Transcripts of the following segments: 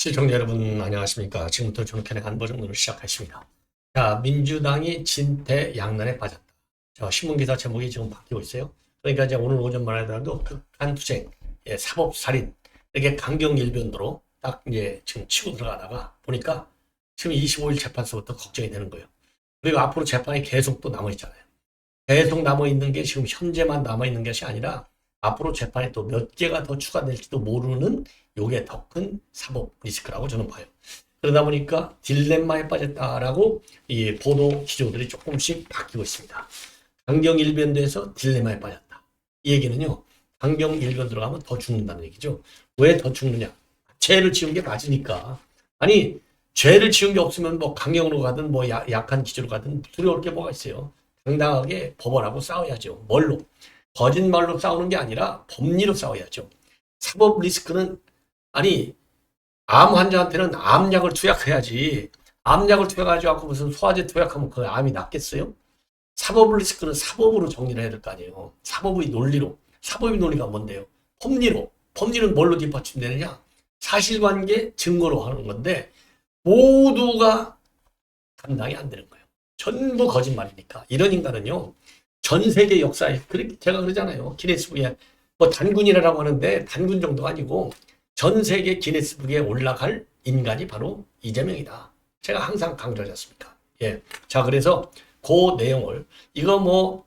시청자 여러분 안녕하십니까. 지금부터 존슨의 한버전으로 시작하겠습니다. 자, 민주당이 진퇴양난에 빠졌다. 자, 신문기사 제목이 지금 바뀌고 있어요. 그러니까 이제 오늘 오전만 하더라도 극한투쟁, 사법살인 이렇게 강경일변도로 딱 이제 지금 치고 들어가다가 보니까 지금 25일 재판서부터 걱정이 되는 거예요. 그리고 앞으로 재판이 계속 또 남아있잖아요. 계속 남아있는 게 지금 현재만 남아있는 것이 아니라 앞으로 재판이 또 몇 개가 더 추가될지도 모르는 요게 더 큰 사법 리스크라고 저는 봐요. 그러다 보니까 딜레마에 빠졌다라고 이 보도 기조들이 조금씩 바뀌고 있습니다. 강경일변도에서 딜레마에 빠졌다. 이 얘기는요, 강경일변 들어가면 더 죽는다는 얘기죠. 왜 더 죽느냐? 죄를 지은 게 맞으니까. 아니, 죄를 지은 게 없으면 뭐 강경으로 가든 뭐 약한 기조로 가든 두려울 게 뭐가 있어요. 당당하게 법원하고 싸워야죠. 뭘로? 거짓말로 싸우는 게 아니라 법리로 싸워야죠. 사법 리스크는 아니 암 환자한테는 암약을 투약해야지. 암약을 투약하지 않고 무슨 소화제 투약하면 그 암이 낫겠어요? 사법 리스크는 사법으로 정리를 해야 될 거 아니에요. 사법의 논리로. 사법의 논리가 뭔데요? 법리로. 법리는 뭘로 뒷받침되느냐? 사실관계 증거로 하는 건데 모두가 감당이 안 되는 거예요. 전부 거짓말이니까. 이런 인간은요. 전 세계 역사에 그렇게 제가 그러잖아요. 기네스북에 뭐 단군이라고 하는데 단군 정도가 아니고 전 세계 기네스북에 올라갈 인간이 바로 이재명이다. 제가 항상 강조하지 않습니까? 예. 자, 그래서 그 내용을 이거 뭐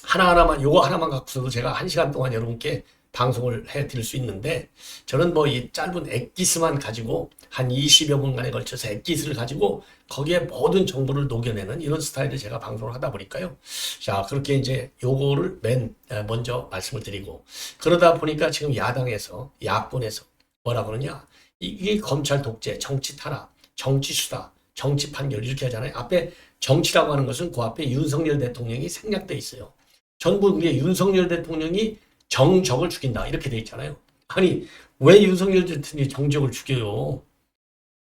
하나하나만 요거 하나만 갖고서도 제가 1시간 동안 여러분께 방송을 해드릴 수 있는데 저는 뭐 이 짧은 엑기스만 가지고 한 20여 분간에 걸쳐서 엑기스를 가지고 거기에 모든 정보를 녹여내는 이런 스타일을 제가 방송을 하다 보니까요. 자, 그렇게 이제 요거를 먼저 말씀을 드리고 그러다 보니까 지금 야당에서 야권에서 뭐라 그러냐? 이게 검찰 독재, 정치 탄압, 정치 수사, 정치 판결 이렇게 하잖아요. 앞에 정치라고 하는 것은 그 앞에 윤석열 대통령이 생략돼 있어요. 전부 그게 윤석열 대통령이 정적을 죽인다 이렇게 돼 있잖아요. 아니 왜 윤석열 대통령이 정적을 죽여요?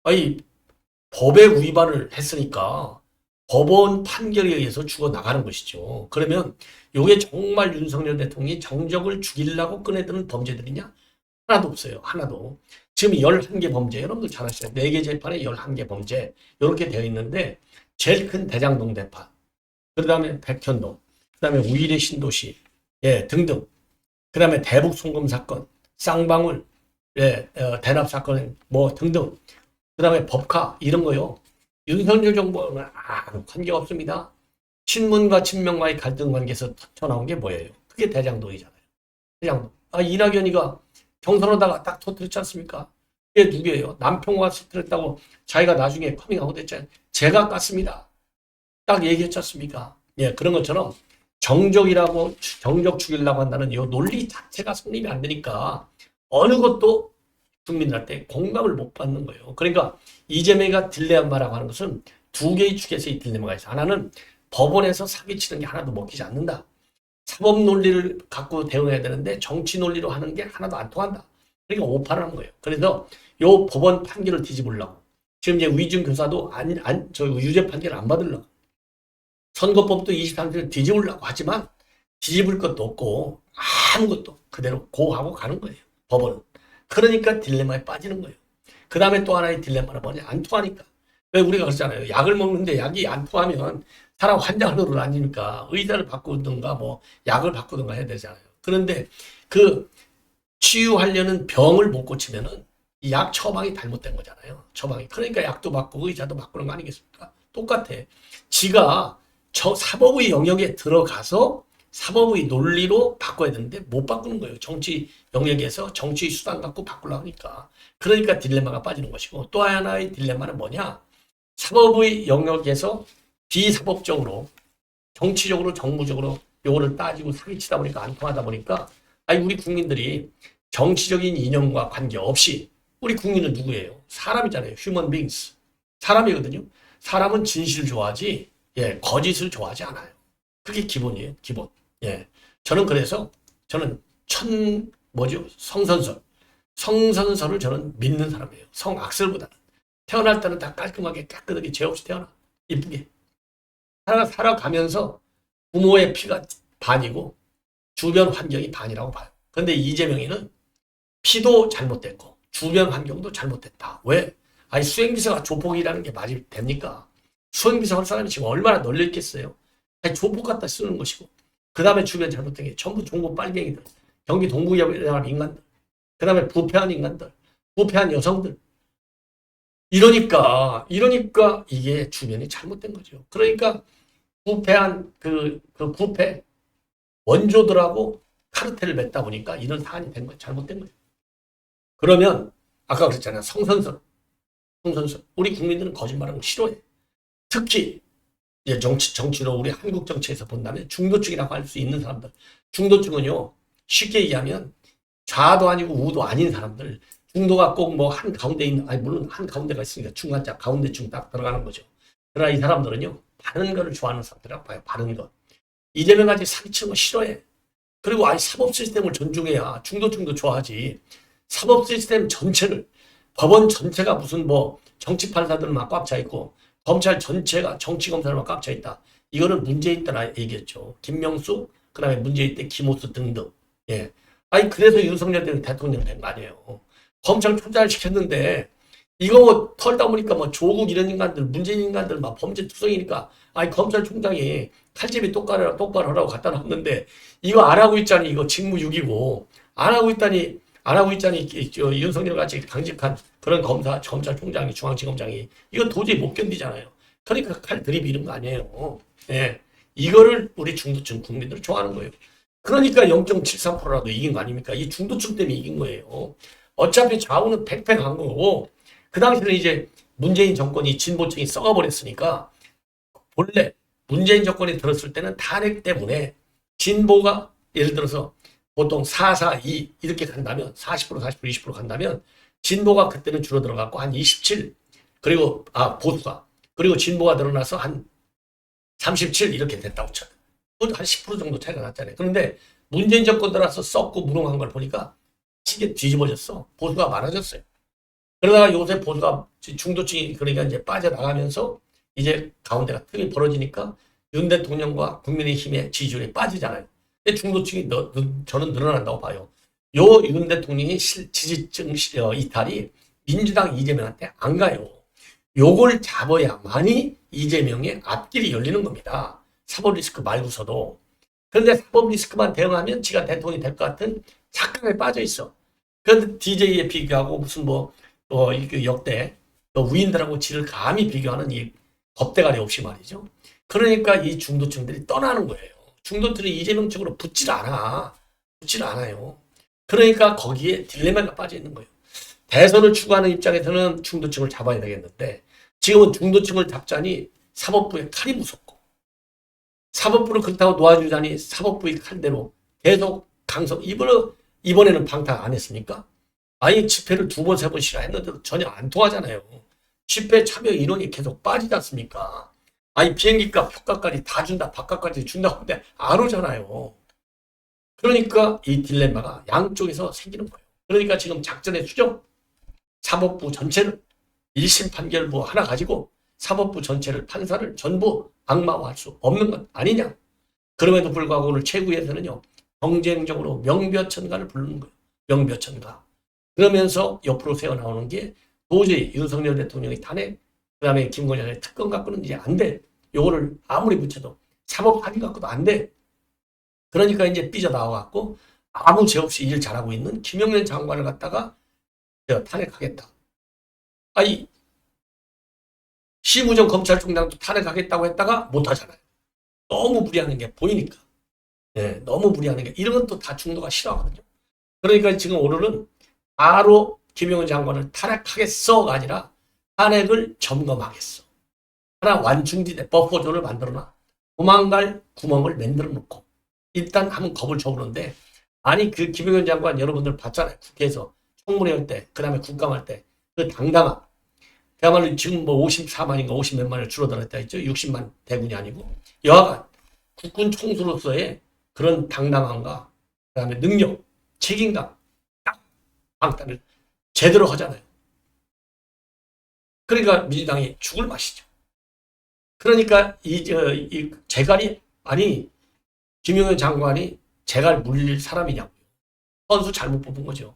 아니 법의 위반을 했으니까 법원 판결에 의해서 죽어나가는 것이죠. 그러면 이게 정말 윤석열 대통령이 정적을 죽이려고 꺼내드는 범죄들이냐? 하나도 없어요. 하나도. 지금 11개 범죄, 여러분들 잘 아시죠? 4개 재판에 11개 범죄 이렇게 되어 있는데 제일 큰 대장동 대판, 그 다음에 백현동, 그 다음에 우일의 신도시 등등, 그 다음에 대북 송금 사건, 쌍방울 대납 사건 뭐 등등, 그 다음에 법카 이런 거요. 윤석열 정부는 아무 관계 없습니다. 친문과 친명과의 갈등 관계에서 터쳐나온 게 뭐예요? 그게 대장동이잖아요. 대장동. 이낙연이가 경선하다가 딱 터뜨렸지 않습니까? 이게 누구예요? 남편과 터뜨렸다고 자기가 나중에 커밍아웃 했잖아요. 제가 깠습니다. 딱 얘기했지 않습니까? 예, 그런 것처럼 정적 죽이려고 한다는 이 논리 자체가 성립이 안 되니까 어느 것도 국민들한테 공감을 못 받는 거예요. 그러니까 이재명이가 딜레마라고 하는 것은 두 개의 축에서 이 딜레마가 있어요. 하나는 법원에서 사기치는 게 하나도 먹히지 않는다. 사법 논리를 갖고 대응해야 되는데 정치 논리로 하는 게 하나도 안 통한다. 그러니까 오판을 한 거예요. 그래서 요 법원 판결을 뒤집으려고 지금 이제 위증 교사도 저 유죄 판결을 안 받으려고 선거법도 23일 뒤집으려고 하지만 뒤집을 것도 없고 아무것도 그대로 고하고 가는 거예요. 법원은. 그러니까 딜레마에 빠지는 거예요. 그 다음에 또 하나의 딜레마는 뭐냐? 안 통하니까. 왜 우리가 그러잖아요. 약을 먹는데 약이 안 통하면 사람 환자로 아니니까 의사를 바꾸든가 뭐 약을 바꾸든가 해야 되잖아요. 그런데 그 치유하려는 병을 못 고치면은 이 약 처방이 잘못된 거잖아요. 처방이. 그러니까 약도 바꾸고 의사도 바꾸는 거 아니겠습니까? 똑같아. 지가 저 사법의 영역에 들어가서 사법의 논리로 바꿔야 되는데 못 바꾸는 거예요. 정치 영역에서 정치 수단 갖고 바꾸려고 하니까. 그러니까 딜레마가 빠지는 것이고 또 하나의 딜레마는 뭐냐? 사법의 영역에서 비사법적으로 정치적으로 정무적으로 요거를 따지고 사기치다 보니까 안 통하다 보니까 우리 국민들이 정치적인 이념과 관계없이 우리 국민은 누구예요? 사람이잖아요. human beings. 사람이거든요. 사람은 진실을 좋아하지 거짓을 좋아하지 않아요. 그게 기본이에요. 기본. 저는 그래서 저는 성선설을 저는 믿는 사람이에요. 성악설보다는. 태어날 때는 다 깔끔하게 깨끗하게 죄 없이 태어나. 이쁘게. 살아가면서 부모의 피가 반이고 주변 환경이 반이라고 봐요. 그런데 이재명이는 피도 잘못됐고 주변 환경도 잘못됐다. 왜? 아니 수행비서가 조폭이라는 게 말이 됩니까? 수행비서 할 사람이 지금 얼마나 널려 있겠어요? 아니, 조폭 갖다 쓰는 것이고 그 다음에 주변 잘못된 게 전부 종북 빨갱이들, 경기 동부에 사람 인간들, 그 다음에 부패한 인간들, 부패한 여성들. 이러니까 이게 주변이 잘못된 거죠. 그러니까 부패한 그 부패 원조들하고 카르텔을 맺다 보니까 이런 사안이 된 거예요. 잘못된 거예요. 그러면 아까 그랬잖아요. 성선설. 우리 국민들은 거짓말하는 거 싫어해. 특히 이제 정치로 우리 한국 정치에서 본다면 중도층이라고 할 수 있는 사람들. 중도층은요. 쉽게 얘기하면 좌도 아니고 우도 아닌 사람들. 중도가 꼭 뭐 한 가운데 있는, 아니 물론 한 가운데가 있으니까 중간자 가운데층 딱 들어가는 거죠. 그러나 이 사람들은요. 바른 거를 좋아하는 사람들이라고 봐요. 바른 거. 이재명같이 사기치는 거 싫어해. 그리고 아니 사법 시스템을 존중해야 중도층도 좋아하지. 사법 시스템 전체를, 법원 전체가 무슨 뭐 정치 판사들만 꽉 차 있고 검찰 전체가 정치 검사들만 꽉 차 있다. 이거는 문재인 때나 얘기했죠. 김명수, 그다음에 문재인 때 김호수 등등. 예. 아니 그래서 윤석열 대통령 된 거 아니에요. 검찰총장을 시켰는데 이거 뭐 털다 보니까 뭐 조국 이런 인간들, 문재인 인간들 막 범죄 투성이니까 아니 검찰총장이 칼집이 똑바로 하라고 갖다 놨는데 이거 안 하고 있자니 이거 직무유기고 안 하고 있다니 윤석열 같이 강직한 그런 검찰총장이 중앙지검장이 이거 도저히 못 견디잖아요. 그러니까 칼 들이미는 거 아니에요. 예. 이거를 우리 중도층 국민들 좋아하는 거예요. 그러니까 0.73%라도 이긴 거 아닙니까? 이 중도층 때문에 이긴 거예요. 어차피 좌우는 팽팽한 거고 그 당시에는 이제 문재인 정권이 진보층이 썩어버렸으니까 본래 문재인 정권이 들었을 때는 탄핵 때문에 진보가 예를 들어서 보통 4, 4, 2 이렇게 간다면 40%, 40%, 20% 간다면 진보가 그때는 줄어들어갖고 한 27, 그리고 보수가, 그리고 진보가 늘어나서 한 37 이렇게 됐다고 쳐요. 한 10% 정도 차이가 났잖아요. 그런데 문재인 정권 들어서 썩고 무능한 걸 보니까 이게 뒤집어졌어. 보수가 많아졌어요. 그러다가 요새 보수가 중도층이 그러니까 이제 빠져나가면서 이제 가운데가 틈이 벌어지니까 윤 대통령과 국민의힘의 지지율이 빠지잖아요. 근데 중도층이 저는 늘어난다고 봐요. 요 윤 대통령의 지지층 이탈이 민주당 이재명한테 안 가요. 요걸 잡아야만이 이재명의 앞길이 열리는 겁니다. 사법 리스크 말고서도. 그런데 사법 리스크만 대응하면 지가 대통령이 될 것 같은 착각에 빠져 있어. 그런데 DJ에 비교하고 무슨 역대 위인들하고 지를 감히 비교하는 이 겁대가리 없이 말이죠. 그러니까 이 중도층들이 떠나는 거예요. 중도층이 이재명 쪽으로 붙질 않아요. 그러니까 거기에 딜레마가 빠져 있는 거예요. 대선을 추구하는 입장에서는 중도층을 잡아야 되겠는데 지금은 중도층을 잡자니 사법부의 칼이 무섭고 사법부를 그렇다고 놓아주자니 사법부의 칼대로 계속 강성. 이번에는 방탄 안 했습니까? 아예 집회를 2번, 3번씩이나 했는데도 전혀 안 통하잖아요. 집회 참여 인원이 계속 빠지지 않습니까? 아니 비행기값, 표값까지 다 준다, 밥값까지 준다고 하는데 안 오잖아요. 그러니까 이 딜레마가 양쪽에서 생기는 거예요. 그러니까 지금 작전의 수정, 사법부 전체를 1심 판결부 하나 가지고 사법부 전체를 판사를 전부 악마화할 수 없는 것 아니냐. 그럼에도 불구하고 오늘 최고위에서는요. 경쟁적으로 명벼천가를 부르는 거예요. 명벼천가. 그러면서 옆으로 새어나오는 게 도저히 윤석열 대통령의 탄핵, 그 다음에 김건희의 특검 갖고는 이제 안 돼. 요거를 아무리 붙여도 사법 합의 갖고도 안 돼. 그러니까 이제 삐져나와갖고 아무 죄 없이 일 잘하고 있는 김용현 장관을 갖다가 탄핵하겠다. 아니 심우정 검찰총장도 탄핵하겠다고 했다가 못하잖아요. 너무 무리하는 게 보이니까. 네, 너무 무리하는 게 이런 건 또 다 중도가 싫어하거든요. 그러니까 지금 오늘은 바로 김용현 장관을 탄핵하겠어가 아니라 탄핵을 점검하겠어. 하나 완충지대 버퍼존을 만들어놔. 도망갈 구멍을 만들어 놓고 일단 한번 겁을 줘보는데 아니 그 김용현 장관 여러분들 봤잖아요. 국회에서 청문회 할 때, 그 다음에 국감할 때 그 당당함. 그야말로 지금 뭐 54만인가 50몇 만을 줄어들었다 했죠. 60만 대군이 아니고 여하간 국군 총수로서의 그런 당당함과 그 다음에 능력, 책임감, 딱 방탄을 제대로 하잖아요. 그러니까 민주당이 죽을 맛이죠. 그러니까 이 재갈이 아니 김용현 장관이 재갈 물릴 사람이냐고요. 선수 잘못 뽑은 거죠.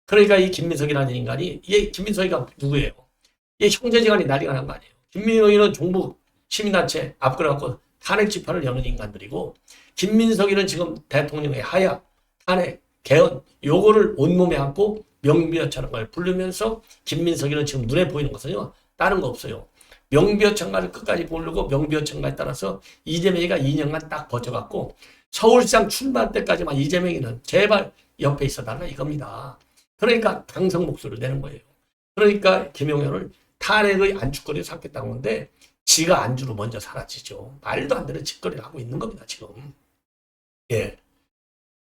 그러니까 이 김민석이라는 인간이, 이게 김민석이가 누구예요? 이게 형제지간이 난리가 난 거 아니에요. 김민석이는 종북 시민단체 앞걸어갖고 탄핵 집회를 여는 인간들이고, 김민석이는 지금 대통령의 하야, 탄핵, 개헌, 요거를 온몸에 안고 명비어천한 걸 부르면서, 김민석이는 지금 눈에 보이는 것은요, 다른 거 없어요. 명비어천가를 끝까지 보려고 명비어천가에 따라서 이재명이가 2년간 딱 버텨갖고 서울시장 출마할 때까지만 이재명이는 제발 옆에 있어달라 이겁니다. 그러니까 강성 목소리를 내는 거예요. 그러니까 김용현을 탄핵의 안주거리로 삼겠다는 건데, 지가 안주로 먼저 사라지죠. 말도 안 되는 짓거리를 하고 있는 겁니다, 지금. 예.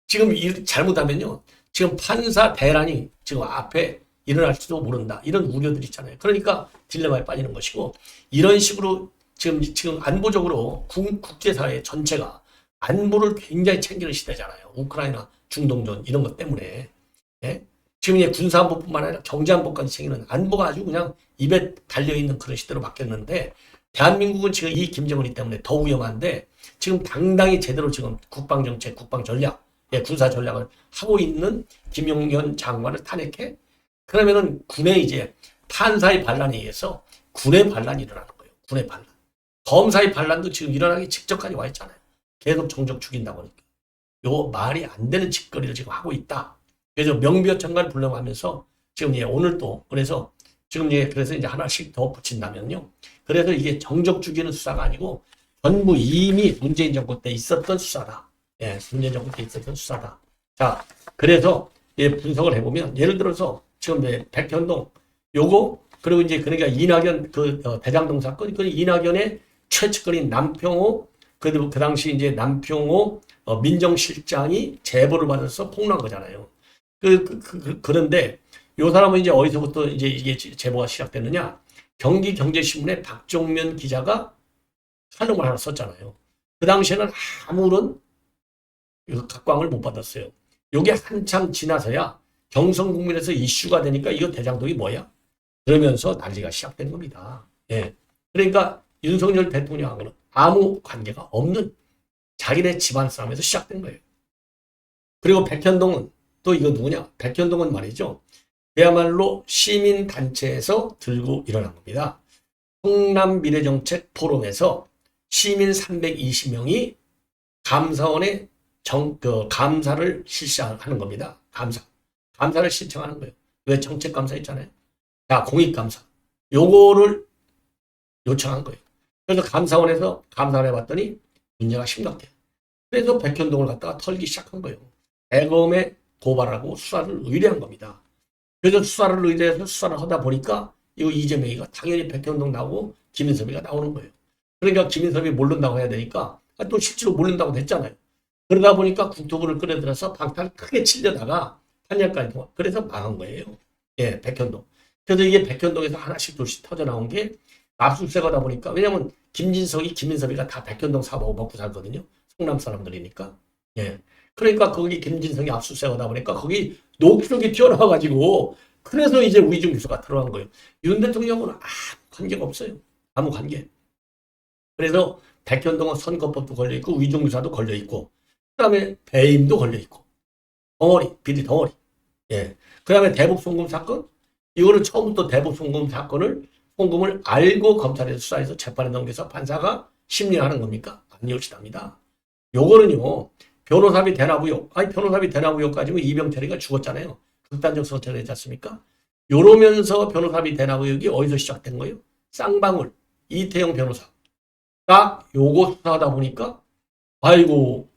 지금 잘못하면요, 지금 판사 대란이 지금 앞에 일어날지도 모른다. 이런 우려들이 있잖아요. 그러니까 딜레마에 빠지는 것이고, 이런 식으로 지금 안보적으로 국제사회 전체가 안보를 굉장히 챙기는 시대잖아요. 우크라이나 중동전 이런 것 때문에. 예? 지금 이제 군사안보뿐만 아니라 경제안보까지 챙기는 안보가 아주 그냥 입에 달려있는 그런 시대로 바뀌었는데, 대한민국은 지금 이 김정은이 때문에 더 위험한데, 지금 당당히 제대로 지금 국방정책, 국방전략, 예, 군사전략을 하고 있는 김용현 장관을 탄핵해? 그러면은 군의 이제 판사의 반란에 의해서 군의 반란이 일어나는 거예요. 군의 반란. 검사의 반란도 지금 일어나기 직전까지 와 있잖아요. 계속 정적 죽인다고 하니까. 요 말이 안 되는 짓거리를 지금 하고 있다. 그래서 명비어천가를 불러가면서 지금 예, 오늘 또 그래서 지금 예, 그래서 이제 하나씩 더 붙인다면요. 그래서 이게 정적 죽이는 수사가 아니고 전부 이미 문재인 정부 때 있었던 수사다. 예, 문재인 정부 때 있었던 수사다. 자, 그래서 예, 분석을 해보면 예를 들어서 지금 예, 백현동 요거 그리고 이제 그러니까 이낙연 대장동 사건 그 이낙연의 최측근인 남평호 그 당시 이제 남평호 민정실장이 제보를 받아서 폭로한 거잖아요. 그런데 요 사람은 이제 어디서부터 이제 이게 제보가 시작됐느냐? 경기경제신문에 박종면 기자가 칼럼을 하나 썼잖아요. 그 당시에는 아무런 각광을 못 받았어요. 요게 한참 지나서야 경성국민에서 이슈가 되니까 이거 대장동이 뭐야? 그러면서 난리가 시작된 겁니다. 예. 그러니까 윤석열 대통령하고는 아무 관계가 없는 자기네 집안 싸움에서 시작된 거예요. 그리고 백현동은 또 이거 누구냐? 백현동은 말이죠. 그야말로 시민단체에서 들고 일어난 겁니다. 성남미래정책 포럼에서 시민 320명이 감사원에 감사를 실시하는 겁니다. 감사를 신청하는 거예요. 왜 정책감사 있잖아요. 자, 공익감사. 요거를 요청한 거예요. 그래서 감사원에서 감사를 해봤더니 문제가 심각해요. 그래서 백현동을 갖다가 털기 시작한 거예요. 대검에 고발하고 수사를 의뢰한 겁니다. 그래서 수사를 의뢰해서 수사를 하다 보니까 이거 이재명이가 당연히 백현동 나오고 김인섭이가 나오는 거예요. 그러니까 김인섭이 모른다고 해야 되니까 또 실제로 모른다고 됐잖아요. 그러다 보니까 국토부를 끌어들여서 방탄을 크게 치려다가 8년까지 동안 그래서 망한 거예요. 예, 백현동. 그래서 이게 백현동에서 하나씩 둘씩 터져나온 게 압수수색하다 보니까 왜냐면 김진석이 김인섭이가 다 백현동 사업하고 먹고 살거든요. 성남 사람들이니까. 예. 그러니까 거기 김진석이 압수수색하다 보니까 거기 녹취록이 튀어나와가지고 그래서 이제 우이중 교수가 들어간 거예요. 윤 대통령은 아무 관계가 없어요. 아무 관계. 그래서 백현동은 선거법도 걸려있고 우이중 교사도 걸려있고 그 다음에 배임도 걸려있고 덩어리, 비리 덩어리. 예. 그 다음에 대북송금 사건 이거는 처음부터 대북송금 사건을 송금을 알고 검찰에서 수사해서 재판에 넘겨서 판사가 심리하는 겁니까? 아니오시답니다. 요거는요. 변호사비 대납 의혹. 아니 변호사비 대납 의혹 가지고 이병철이가 죽었잖아요. 극단적 선택을 했지 않습니까? 요러면서 변호사비 대납 의혹이 어디서 시작된 거예요? 쌍방울 이태영 변호사. 딱 요거 수사하다 보니까 아이고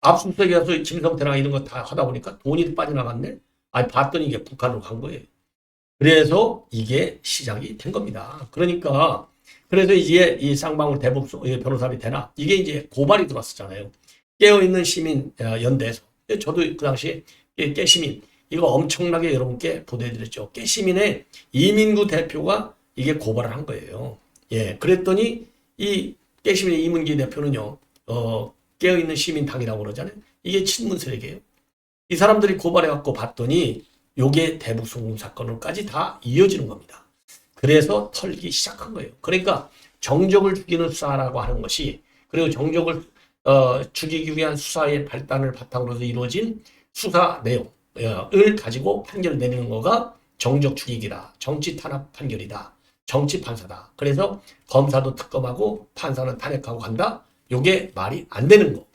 압수수색에서 김성태랑 이런 거 다 하다 보니까 돈이 빠져나갔네. 아니 봤더니 이게 북한으로 간 거예요. 그래서 이게 시작이 된 겁니다. 그러니까 그래서 이제 이 쌍방울 대북 변호사비 대납 이게 이제 고발이 들어왔었잖아요. 깨어있는 시민 연대에서 저도 그 당시에 깨시민 이거 엄청나게 여러분께 보도해드렸죠. 깨시민의 이민구 대표가 이게 고발을 한 거예요. 예, 그랬더니 이 깨시민의 이민구 대표는요, 깨어있는 시민당이라고 그러잖아요. 이게 친문 세력이에요. 이 사람들이 고발해갖고 봤더니 요게 대북송금 사건으로까지 다 이어지는 겁니다. 그래서 털기 시작한 거예요. 그러니까 정적을 죽이는 수사라고 하는 것이 그리고 정적을 죽이기 위한 수사의 발단을 바탕으로 이루어진 수사 내용 을 가지고 판결을 내리는 거가 정적 죽이기다. 정치 탄압 판결이다. 정치 판사다. 그래서 검사도 특검하고 판사는 탄핵하고 간다. 요게 말이 안 되는 거.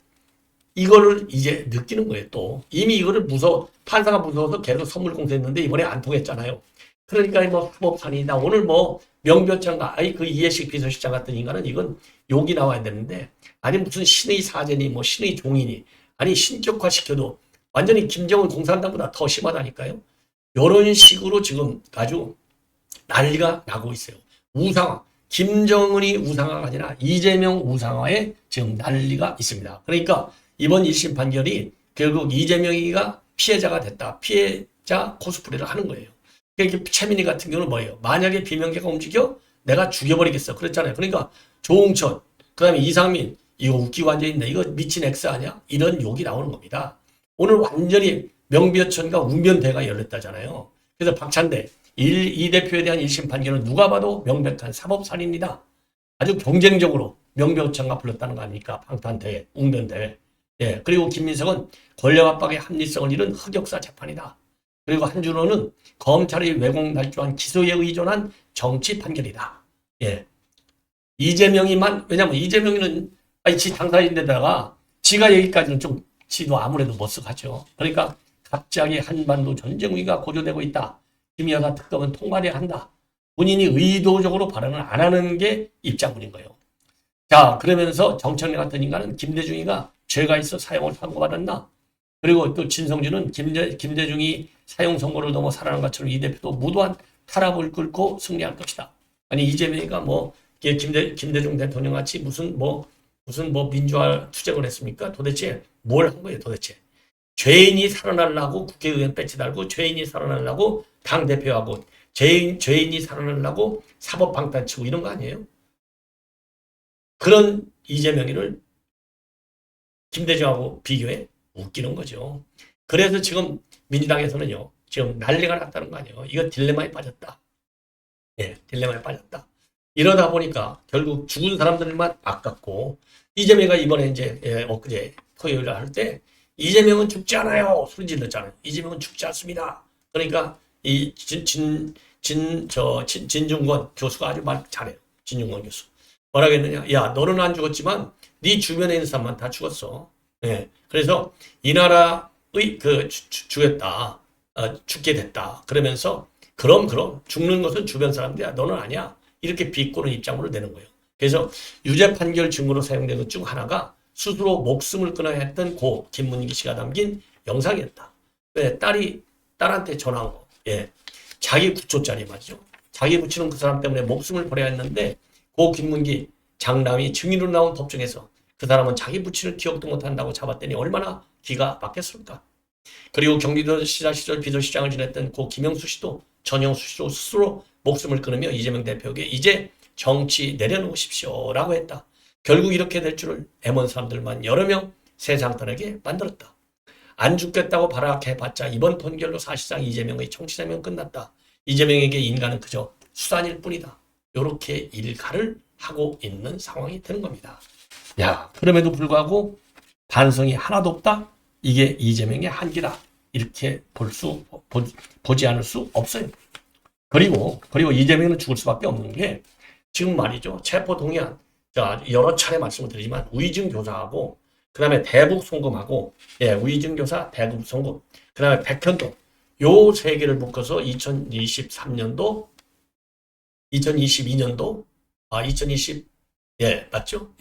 이거를 이제 느끼는 거예요, 또. 이미 이거를 판사가 무서워서 계속 선물 공세했는데 이번에 안 통했잖아요. 그러니까 뭐 사법판이다. 오늘 뭐 명배우장과 그 이해식 비서실장 같은 인간은 이건 욕이 나와야 되는데, 아니 무슨 신의 사제니 뭐 신의 종이니, 아니 신격화 시켜도 완전히 김정은 공산당보다 더 심하다니까요. 이런 식으로 지금 아주 난리가 나고 있어요. 우상화. 김정은이 우상화가 아니라 이재명 우상화에 지금 난리가 있습니다. 그러니까 이번 1심 판결이 결국 이재명이가 피해자가 됐다. 피해자 코스프레를 하는 거예요. 그러니까 최민희 같은 경우는 뭐예요? 만약에 비명계가 움직여 내가 죽여버리겠어. 그랬잖아요. 그러니까 조홍천, 그 다음에 이상민, 이거 웃기고 앉아있네. 이거 미친 X 아니야? 이런 욕이 나오는 겁니다. 오늘 완전히 명배천과 웅변대가 열렸다잖아요. 그래서 박찬대, 이 대표에 대한 1심 판결은 누가 봐도 명백한 사법살인이다. 아주 경쟁적으로 명배천과 불렀다는 거 아닙니까? 방탄대회, 웅변대회. 예, 그리고 김민석은 권력 압박의 합리성을 잃은 흑역사 재판이다. 그리고 한준호는 검찰이 왜곡 날조한 기소에 의존한 정치 판결이다. 예. 이재명이만, 왜냐면 이재명이는 지 당사자인데다가 지가 얘기까지는 좀 지도 아무래도 머쓱하죠. 그러니까 갑자기 한반도 전쟁 위기가 고조되고 있다. 김 여사 특검은 통과돼야 한다. 본인이 의도적으로 발언을 안 하는 게 입장문인 거예요. 자, 그러면서 정청래 같은 인간은 김대중이가 죄가 있어 사형을 선고받았나? 그리고 또 진성준은 김대중이 사형 선고를 넘어 살아난 것처럼 이 대표도 무도한 타락을 끌고 승리할 것이다. 아니 이재명이가 뭐 김대중 대통령 같이 무슨 민주화 투쟁을 했습니까? 도대체 뭘 한 거예요, 도대체? 죄인이 살아나려고 국회의원 배치 달고, 죄인이 살아나려고 당대표하고, 죄인이 살아나려고 사법 방탄치고 이런 거 아니에요? 그런 이재명이를 김대중하고 비교해? 웃기는 거죠. 그래서 지금 민주당에서는요, 지금 난리가 났다는 거 아니에요. 이거 딜레마에 빠졌다. 예, 딜레마에 빠졌다. 이러다 보니까 결국 죽은 사람들만 아깝고, 이재명이가 이번에 이제 엊그제 토요일에 할 때 이재명은 죽지 않아요. 소리 질렀잖아요. 이재명은 죽지 않습니다. 그러니까 이 진중권 교수가 아주 말 잘해요. 진중권 교수. 뭐라고 했느냐? 야, 너는 안 죽었지만 네 주변에 있는 사람만 다 죽었어. 예. 그래서 이 나라의 죽였다. 죽게 됐다. 그러면서 그럼 죽는 것은 주변 사람들이야. 너는 아니야. 이렇게 비꼬는 입장으로 내는 거예요. 그래서 유죄 판결 증거로 사용된 것 중 하나가 스스로 목숨을 끊어야 했던 고 김문기 씨가 남긴 영상이었다. 네, 딸한테 전화한 거. 예. 자기 구초짜리 말이죠. 자기 부치는 그 사람 때문에 목숨을 버려야 했는데 고 김문기 장남이 증인으로 나온 법정에서 그 사람은 자기 부친을 기억도 못한다고 잡았더니 얼마나 기가 막혔을까. 그리고 경기도시장 시절 비서실장을 지냈던 고 김영수 씨도 전영수 씨도 스스로 목숨을 끊으며 이재명 대표에게 이제 정치 내려놓으십시오 라고 했다. 결국 이렇게 될 줄을 M1 사람들만 여러 명 세상 떠나게 만들었다. 안 죽겠다고 발악해봤자 이번 판결로 사실상 이재명의 정치 생명 끝났다. 이재명에게 인간은 그저 수단일 뿐이다. 이렇게 일가를 하고 있는 상황이 되는 겁니다. 야, 그럼에도 불구하고 반성이 하나도 없다? 이게 이재명의 한계다. 이렇게 보지 않을 수 없어요. 그리고 이재명은 죽을 수밖에 없는 게 지금 말이죠. 체포동의안. 자, 여러 차례 말씀을 드리지만 우의정 교사하고 그다음에 대북 송금하고 우의정 교사 대북 송금 그다음에 백현동 요 세 개를 묶어서 2023년도 2022년도 2020 맞죠?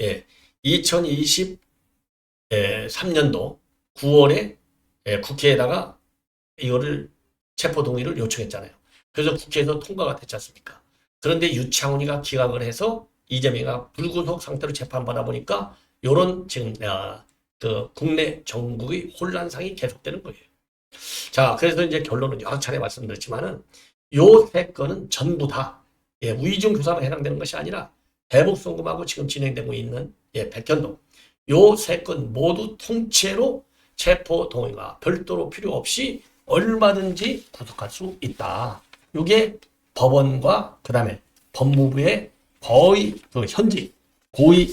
2023년도 9월에 국회에다가 이거를 체포동의를 요청했잖아요. 그래서 국회에서 통과가 됐지 않습니까? 그런데 유창훈이가 기각을 해서 이재명이가 불구속 상태로 재판받아 보니까 요런 지금 그 국내 정국의 혼란상이 계속되는 거예요. 자, 그래서 이제 결론은 여러 차례 말씀드렸지만은 요 세 건은 전부 다 우의정 교사만 해당되는 것이 아니라 대북 송금하고 지금 진행되고 있는 백현동 요 세 건 모두 통째로 체포 동의가 별도로 필요 없이 얼마든지 구속할 수 있다. 이게 법원과 그다음에 법무부의 거의 그 현직 고위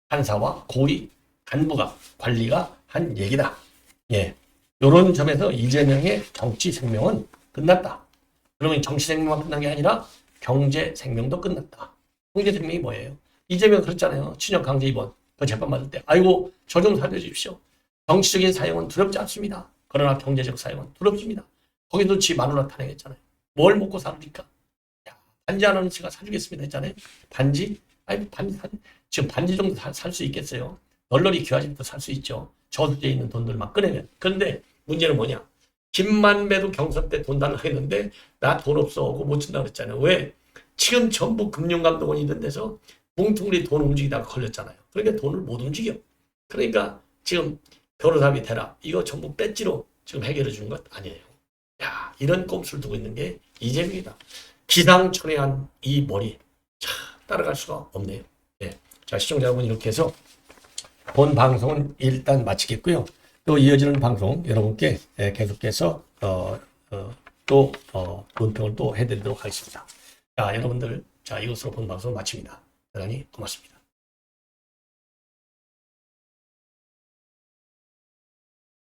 판사와 고위 간부가 관리가 한 얘기다. 예, 이런 점에서 이재명의 정치 생명은 끝났다. 그러면 정치 생명만 끝난 게 아니라 경제 생명도 끝났다. 경제 생명이 뭐예요? 이재명 그랬잖아요. 친형 강제 입원. 그 재판 받을 때 아이고 저 좀 살려주십시오. 정치적인 사용은 두렵지 않습니다. 그러나 경제적 사용은 두렵습니다. 거기도 지 마누라 탄핵했잖아요. 뭘 먹고 살니까? 반지 하나는 제가 사주겠습니다 했잖아요. 반지? 아니 반지 지금 반지 정도 살 수 있겠어요. 널널이 귀하지부터 살 수 있죠. 저주에 있는 돈들 막 꺼내면. 그런데 문제는 뭐냐? 김만배도 경선 때 돈 달라고 했는데 나 돈 없어 하고 못 준다고 그랬잖아요. 왜? 지금 전부 금융감독원이 있는 데서 뭉퉁리 돈 움직이다가 걸렸잖아요. 그러니까 돈을 못 움직여. 그러니까 지금 변호사비 대라 이거 전부 배지로 지금 해결해 주는 것 아니에요. 야, 이런 꼼수를 두고 있는 게 이재명이다. 기상천외한 이 머리 차, 따라갈 수가 없네요. 예. 자, 시청자 여러분 이렇게 해서 본 방송은 일단 마치겠고요. 또 이어지는 방송 여러분께 계속해서 논평을 또 해드리도록 하겠습니다. 자, 여러분들 자 이것으로 본 방송을 마칩니다. 대단히 고맙습니다.